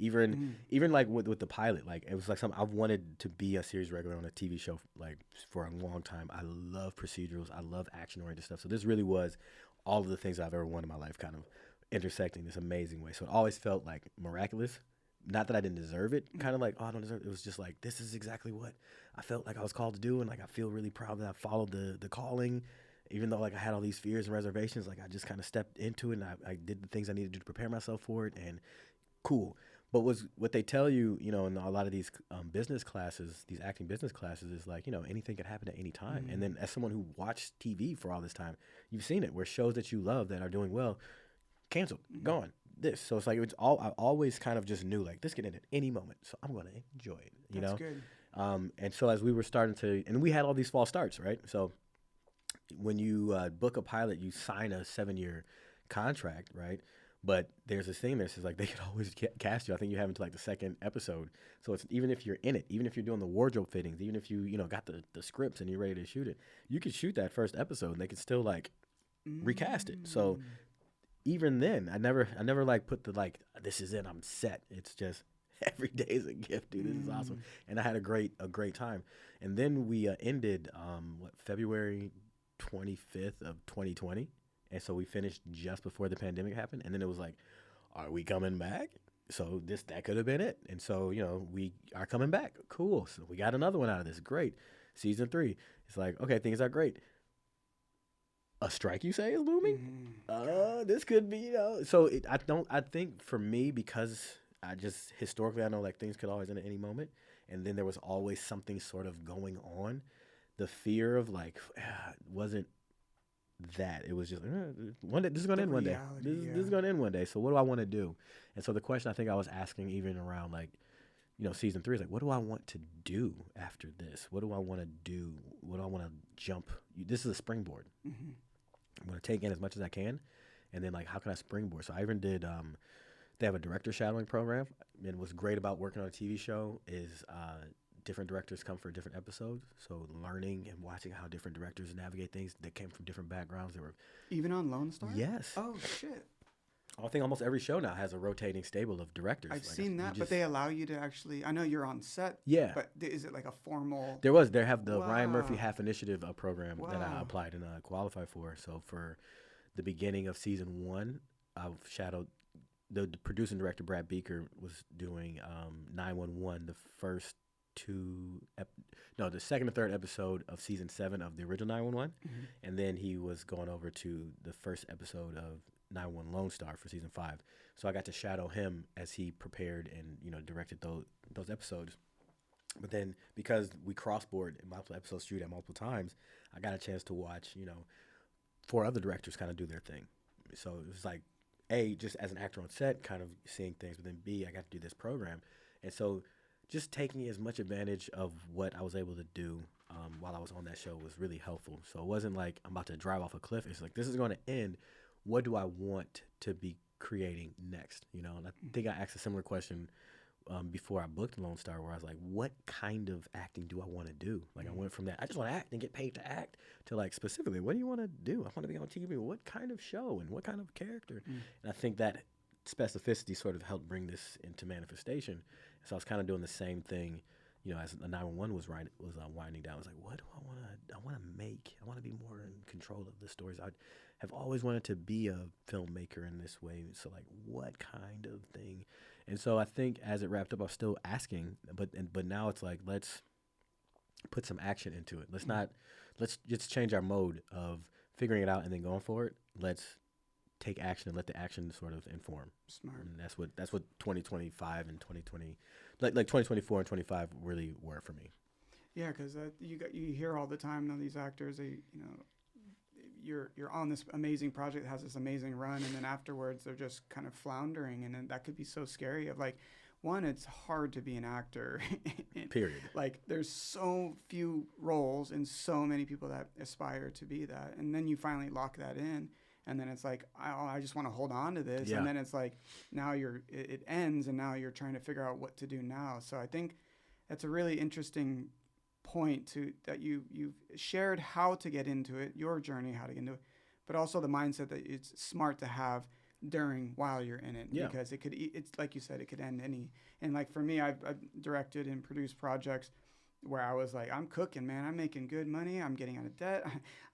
Even like with the pilot, like it was like something I've wanted to be a series regular on a TV show like for a long time. I love procedurals. I love action-oriented stuff. So this really was all of the things I've ever wanted in my life kind of intersecting this amazing way. So it always felt like miraculous. Not that I didn't deserve it, kind of like, oh, I don't deserve it. It was just like, this is exactly what I felt like I was called to do. And like, I feel really proud that I followed the calling, even though like I had all these fears and reservations. Like I just kind of stepped into it and I did the things I needed to do to prepare myself for it, and cool. But what they tell you, you know, in a lot of these business classes, these acting business classes, is like, you know, anything could happen at any time. And then as someone who watched TV for all this time, you've seen it where shows that you love that are doing well, canceled, gone, this. So it's like, I always kind of just knew like this could end at any moment. So I'm going to enjoy it, you know? Good. And so as we were starting to, and we had all these false starts, right? So when you book a pilot, you sign a 7-year contract, right? But there's this thing that says like they could always cast you. I think you have until like the second episode. So it's even if you're in it, even if you're doing the wardrobe fittings, even if you know got the scripts and you're ready to shoot it, you could shoot that first episode and they could still like recast it. So even then, I never like put the like this is it, I'm set. It's just every day is a gift, dude. This is awesome, and I had a great time. And then we ended February 25th of 2020. And so we finished just before the pandemic happened. And then it was like, are we coming back? So that could have been it. And so, you know, we are coming back. Cool. So we got another one out of this. Great. Season 3. It's like, okay, things are great. A strike, you say, is looming? This could be, you know. So I think for me, because I just historically, I know like things could always end at any moment. And then there was always something sort of going on. The fear of like, wasn't that it was just one day, this is going to end one day. This is going to end one day. So what do I want to do? And so the question I think I was asking even around like, you know, season 3 is like, what do I want to do after this? What do I want to do? What do I want to jump? This is a springboard. I'm going to take in as much as I can. And then like, how can I springboard? So I even did, they have a director shadowing program. And what's great about working on a TV show is, different directors come for different episodes. So learning and watching how different directors navigate things that came from different backgrounds. They were even on Lone Star? Yes. Oh, shit. I think almost every show now has a rotating stable of directors. I've seen that, but they allow you to actually, I know you're on set. Yeah. But is it like a formal? They have the Ryan Murphy Half Initiative program that I applied and qualified for. So for the beginning of season 1, I've shadowed the producing director, Brad Beaker, was doing 911, the second and third episode of season 7 of the original 911, and then he was going over to the first episode of 911 Lone Star for season 5. So I got to shadow him as he prepared and, you know, directed those episodes. But then because we cross-board in multiple episodes, shoot at multiple times, I got a chance to watch, you know, 4 other directors kind of do their thing. So it was like, A, just as an actor on set, kind of seeing things, but then B, I got to do this program. And so just taking as much advantage of what I was able to do while I was on that show was really helpful. So it wasn't like I'm about to drive off a cliff. It's like, this is going to end. What do I want to be creating next? You know, and I think I asked a similar question before I booked Lone Star, where I was like, what kind of acting do I want to do? Like, I went from that, I just want to act and get paid to act, to like, specifically, what do you want to do? I want to be on TV. What kind of show and what kind of character? And I think that specificity sort of helped bring this into manifestation. So I was kind of doing the same thing, you know, as the 911 was winding down. I was like, what do I want to make? I want to be more in control of the stories. I have always wanted to be a filmmaker in this way. So like, what kind of thing? And so I think as it wrapped up, I was still asking, but now it's like, let's put some action into it. Let's just change our mode of figuring it out and then going for it. Let's take action and let the action sort of inform. Smart. And that's what 2025 and 2020, like 2024 and 25 really were for me. Yeah, because you hear all the time now these actors, you're on this amazing project that has this amazing run, and then afterwards they're just kind of floundering, and then that could be so scary. Of like, one, it's hard to be an actor. Period. Like, there's so few roles and so many people that aspire to be that, and then you finally lock that in. And then it's like, I just want to hold on to this. Yeah. And then it's like, now it ends, and now you're trying to figure out what to do now. So I think that's a really interesting point that you've shared how to get into it, your journey, how to get into it, but also the mindset that it's smart to have while you're in it. Yeah. Because it's like you said, it could end and like for me, I've directed and produced projects where I was like, I'm cooking, man. I'm making good money. I'm getting out of debt.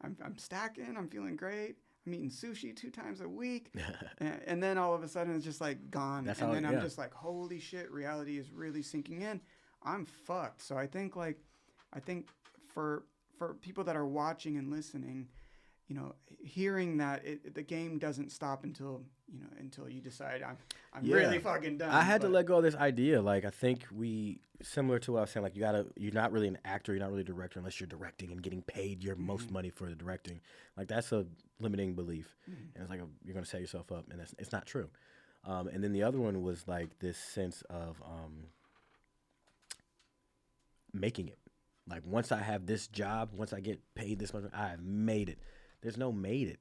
I'm stacking. I'm feeling great. I'm eating sushi 2 times a week. And then all of a sudden it's just like gone. I'm just like, holy shit, reality is really sinking in. I'm fucked. So I think for people that are watching and listening, you know, hearing that the game doesn't stop until until you decide I'm really fucking done. I had to let go of this idea. Like, I think similar to what I was saying, like, you're not really an actor, you're not really a director unless you're directing and getting paid your most money for the directing. Like, that's a limiting belief. And it's like, you're going to set yourself up, and it's not true. And then the other one was like this sense of making it. Like, once I have this job, once I get paid this much, I have made it. There's no made it.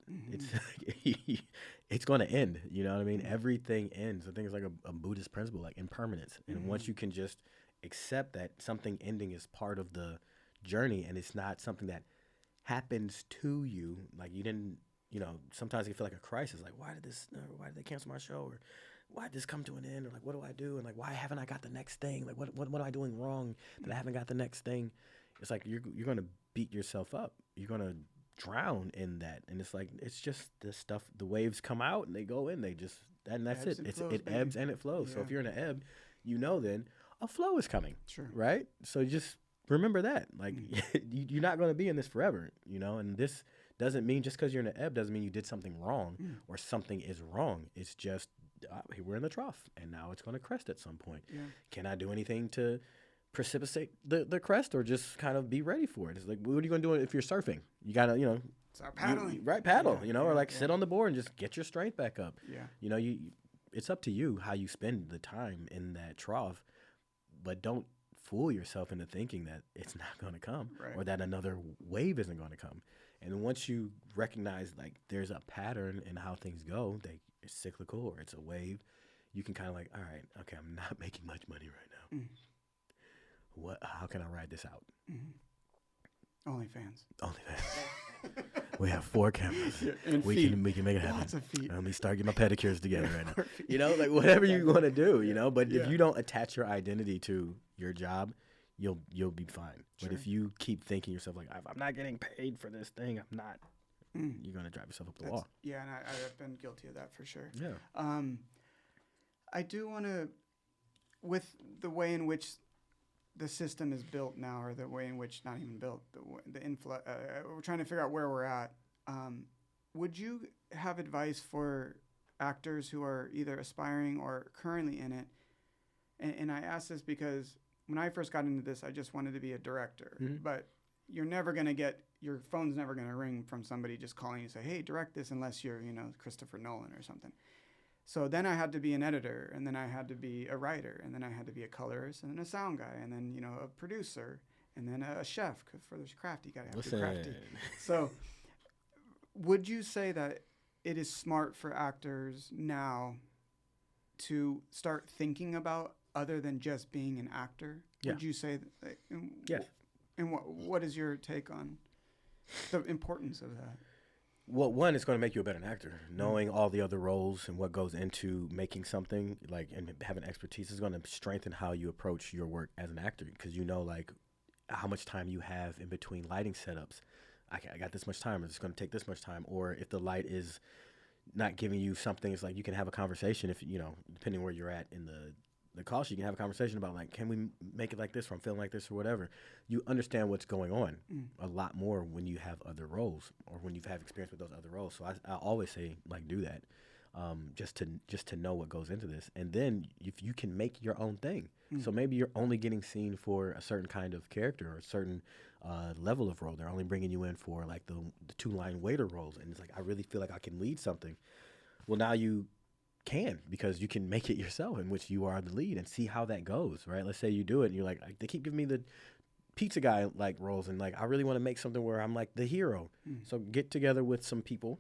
It's going to end. You know what I mean? Everything ends. I think it's like a Buddhist principle, like impermanence. And once you can just accept that something ending is part of the journey, and it's not something that happens to you, like you didn't, sometimes you feel like a crisis. Like, why did they cancel my show? Or why did this come to an end? Or like, what do I do? And like, why haven't I got the next thing? Like, what am I doing wrong that I haven't got the next thing? It's like you're going to beat yourself up. You're going to drown in that. And it's like, it's just this stuff, the waves come out and they go in, and that's it. It ebbs and it flows. Yeah. So if you're in an ebb, then a flow is coming. Sure. Right? So just remember that. Like, you're not going to be in this forever, and this doesn't mean just because you're in an ebb doesn't mean you did something wrong or something is wrong. It's just, we're in the trough and now it's going to crest at some point. Yeah. Can I do anything to precipitate the crest, or just kind of be ready for it? It's like, what are you going to do if you're surfing? You got to, start paddling. Paddle, or like sit on the board and just get your strength back up. Yeah. It's up to you how you spend the time in that trough, but don't fool yourself into thinking that it's not going to come or that another wave isn't going to come. And once you recognize, like, there's a pattern in how things go, it's cyclical or it's a wave, you can kind of like, all right, okay, I'm not making much money right now. How can I ride this out? OnlyFans. We have 4 cameras. And we can make it happen. Lots of feet. Let me start getting my pedicures together right now. Like, whatever you want to do, But if you don't attach your identity to your job, you'll be fine. Sure. But if you keep thinking yourself like, I'm not getting paid for this thing, I'm not, you're gonna drive yourself up the wall. Yeah, and I've been guilty of that for sure. Yeah. I do want to, with the way in which the system is built now, or the way in which, not even built, we're trying to figure out where we're at. Would you have advice for actors who are either aspiring or currently in it? And I ask this because when I first got into this, I just wanted to be a director. But you're never going to your phone's never going to ring from somebody just calling you and say, hey, direct this, unless you're, Christopher Nolan or something. So then I had to be an editor, and then I had to be a writer, and then I had to be a colorist, and then a sound guy, and then, a producer, and then a chef, because for this crafty, you got to have to be crafty. So would you say that it is smart for actors now to start thinking about other than just being an actor? Yeah. Would you say that? Yes. And what is your take on the importance of that? Well, one, it's going to make you a better actor. Knowing all the other roles and what goes into making something, like, and having expertise is going to strengthen how you approach your work as an actor, because like, how much time you have in between lighting setups. I got this much time. It's going to take this much time. Or if the light is not giving you something, it's like you can have a conversation if, depending where you're at in the call sheet, you can have a conversation about, like, can we make it like this, or I'm feeling like this, or whatever. You understand what's going on a lot more when you have other roles, or when you've had experience with those other roles. So I always say, like, do that, just to know what goes into this. And then if you can make your own thing. So maybe you're only getting seen for a certain kind of character or a certain level of role. They're only bringing you in for, like, the 2-line waiter roles. And it's like, I really feel like I can lead something. Well, now you can, because you can make it yourself, in which you are the lead, and see how that goes, right? Let's say you do it and you're like, they keep giving me the pizza guy like roles, and like, I really want to make something where I'm like the hero. So get together with some people,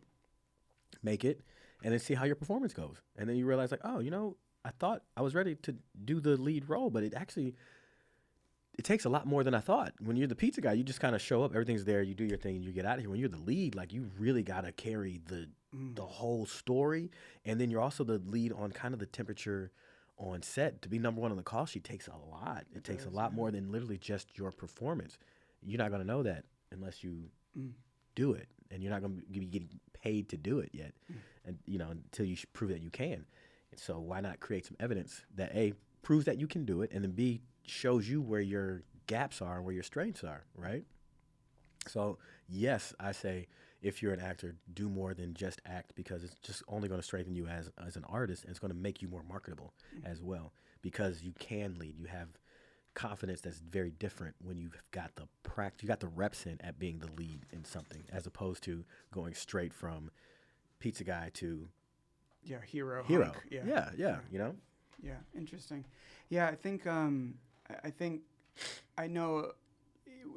make it, and then see how your performance goes. And then you realize, like, oh, I thought I was ready to do the lead role, but it takes a lot more than I thought. When you're the pizza guy, you just kind of show up, everything's there, you do your thing, and you get out of here. When you're the lead, like, you really got to carry the whole story. And then you're also the lead on kind of the temperature on set. To be number one on the call sheet takes a lot. It takes a lot more than literally just your performance. You're not going to know that unless you do it. And you're not going to be getting paid to do it yet, and until you prove that you can. And so why not create some evidence that, A, proves that you can do it, and then B, shows you where your gaps are and where your strengths are, right? So yes, I say, if you're an actor, do more than just act, because it's just only going to strengthen you as an artist, and it's going to make you more marketable as well, because you can lead. You have confidence that's very different when you've got the practice, you got the reps in at being the lead in something, as opposed to going straight from pizza guy to hero. Hunk. Yeah, you know. Yeah, interesting. Yeah, I think I know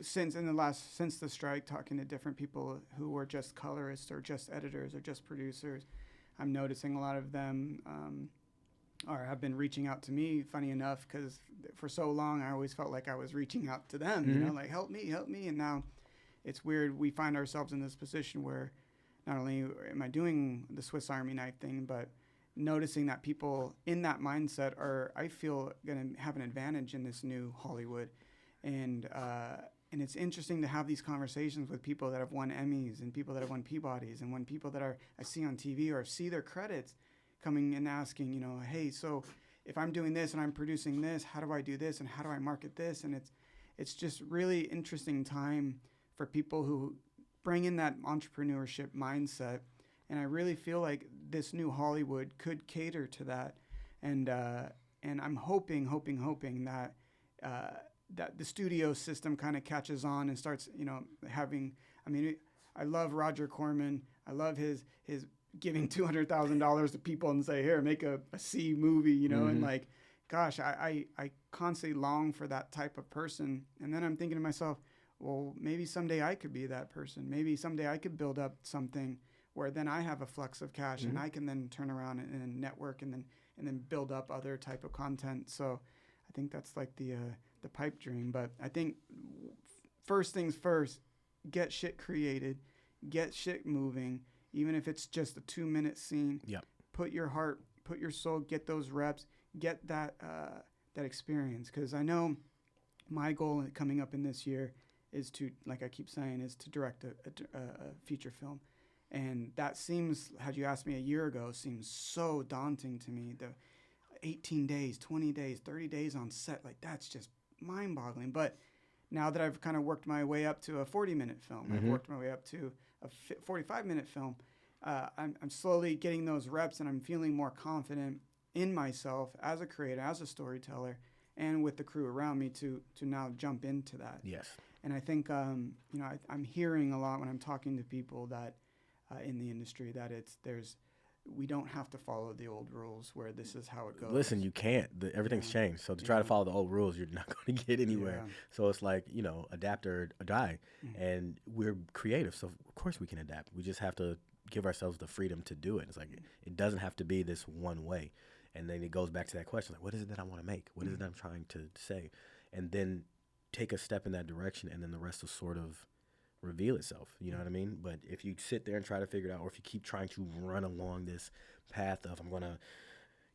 since the strike, talking to different people who were just colorists or just editors or just producers, I'm noticing a lot of them have been reaching out to me, funny enough, because for so long I always felt like I was reaching out to them, you know, like help me. And now it's weird. We find ourselves in this position where not only am I doing the Swiss Army knife thing, but noticing that people in that mindset are, I feel, going to have an advantage in this new Hollywood. And it's interesting to have these conversations with people that have won Emmys and people that have won Peabodys, and when people that I see on TV or see their credits coming and asking, you know, hey, so if I'm doing this and I'm producing this, how do I do this and how do I market this? And it's just really interesting time for people who bring in that entrepreneurship mindset. And I really feel like this new Hollywood could cater to that. And I'm hoping that that the studio system kind of catches on and starts, you know, having, I mean, I love Roger Corman. I love his giving $200,000 to people and say, here, make a C movie, you know, and like, gosh, I constantly long for that type of person. And then I'm thinking to myself, well, maybe someday I could be that person. Maybe someday I could build up something where then I have a flux of cash and I can then turn around and network and then build up other type of content. So I think that's like the pipe dream. But I think first things first, get shit created, get shit moving, even if it's just a 2-minute scene. Yep. Put your heart, put your soul, get those reps, get that experience. Because I know my goal coming up in this year is to, like I keep saying, is to direct a feature film. And that seems, had you asked me a year ago, seems so daunting to me. The 18 days, 20 days, 30 days on set, like that's just mind-boggling. But now that I've kind of worked my way up to a 40-minute film, I've worked my way up to a 45-minute film, I'm slowly getting those reps, and I'm feeling more confident in myself as a creator, as a storyteller, and with the crew around me to now jump into that. Yes. And I think, you know, I'm hearing a lot when I'm talking to people that in the industry that we don't have to follow the old rules where this is how it goes. Listen, you can't. Everything's changed. So to try to follow the old rules, you're not going to get anywhere. Yeah. So it's like, you know, adapt or die. And we're creative, so of course we can adapt. We just have to give ourselves the freedom to do it. It's like it doesn't have to be this one way. And then it goes back to that question, like, what is it that I want to make? What is it that I'm trying to say? And then take a step in that direction, and then the rest will sort of reveal itself, you know what I mean? But if you sit there and try to figure it out, or if you keep trying to run along this path of, I'm going to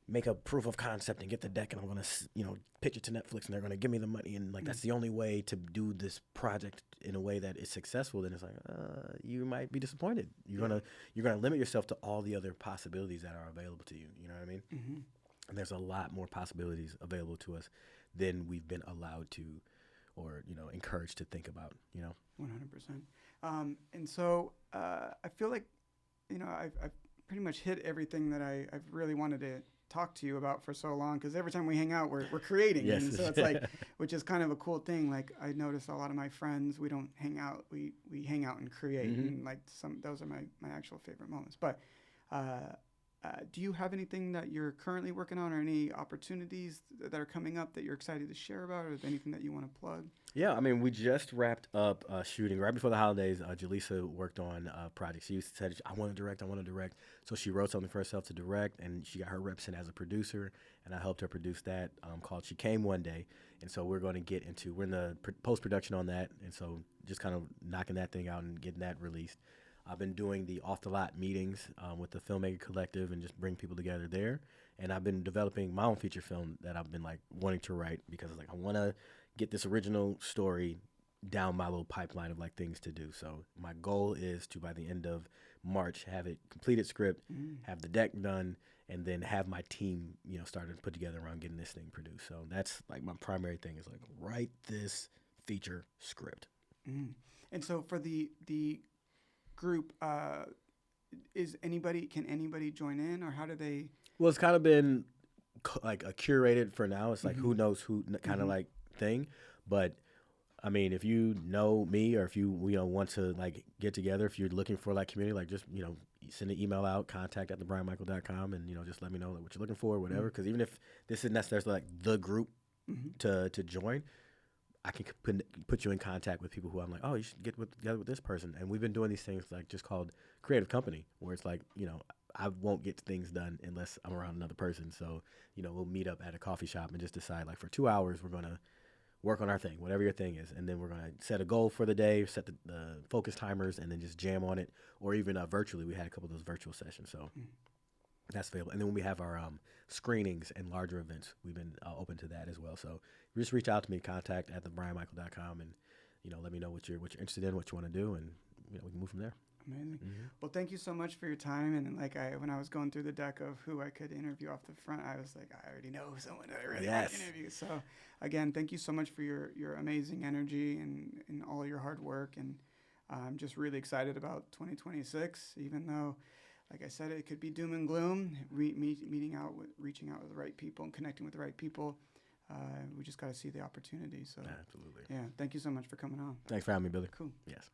make a proof of concept and get the deck, and I'm going to, you know, pitch it to Netflix, and they're going to give me the money, and like that's the only way to do this project in a way that is successful, then it's like you might be disappointed. You're gonna limit yourself to all the other possibilities that are available to you. You know what I mean? And there's a lot more possibilities available to us than we've been allowed to, or, you know, encouraged to think about, you know? 100%. And so I feel like, you know, I've pretty much hit everything that I've really wanted to talk to you about for so long, because every time we hang out, we're creating. Yes. And so it's like, which is kind of a cool thing. Like I notice a lot of my friends, we don't hang out, we hang out and create. And like those are my actual favorite moments. But do you have anything that you're currently working on, or any opportunities that are coming up that you're excited to share about, or anything that you want to plug? Yeah, I mean, we just wrapped up shooting right before the holidays. Jaleesa worked on a project. She said, I want to direct. So she wrote something for herself to direct, and she got her reps in as a producer, and I helped her produce that, called She Came One Day. And so we're in the post-production on that, and so just kind of knocking that thing out and getting that released. I've been doing the off-the-lot meetings with the Filmmaker Collective and just bring people together there. And I've been developing my own feature film that I've been like wanting to write, because like I want to get this original story down my little pipeline of like things to do. So my goal is to, by the end of March, have it completed script, have the deck done, and then have my team, you know, started to put together around getting this thing produced. So that's like my primary thing, is like write this feature script. And so for the group, can anybody join in, or how do they? Well, it's kind of been like a curated for now. It's like Mm-hmm. who knows who kind of like thing. But I mean, if you know me, or if you want to like get together, if you're looking for like community, like just send an email out, contact@thebrianmichael.com, and just let me know like, what you're looking for, whatever. Because even if this isn't necessarily like the group to join, I can put you in contact with people who I'm like, oh, you should get together with this person. And we've been doing these things like just called creative company, where it's like, I won't get things done unless I'm around another person. So, we'll meet up at a coffee shop and just decide like for 2 hours, we're going to work on our thing, whatever your thing is. And then we're going to set a goal for the day, set the focus timers, and then just jam on it. Or even virtually, we had a couple of those virtual sessions. So that's available. And then when we have our screenings and larger events, we've been open to that as well. So just reach out to me, contact@thebrianmichael.com, and let me know what you're interested in, what you want to do, and we can move from there. Amazing. Well, thank you so much for your time. And like when I was going through the deck of who I could interview off the front, I was like, I already know someone that I really want to interview. So again, thank you so much for your amazing energy and all your hard work. And I'm just really excited about 2026, even though, like I said, it could be doom and gloom. Reaching out with the right people and connecting with the right people. We just got to see the opportunity. So absolutely. Yeah. Thank you so much for coming on. Thanks for having me, Billy. Cool. Yes.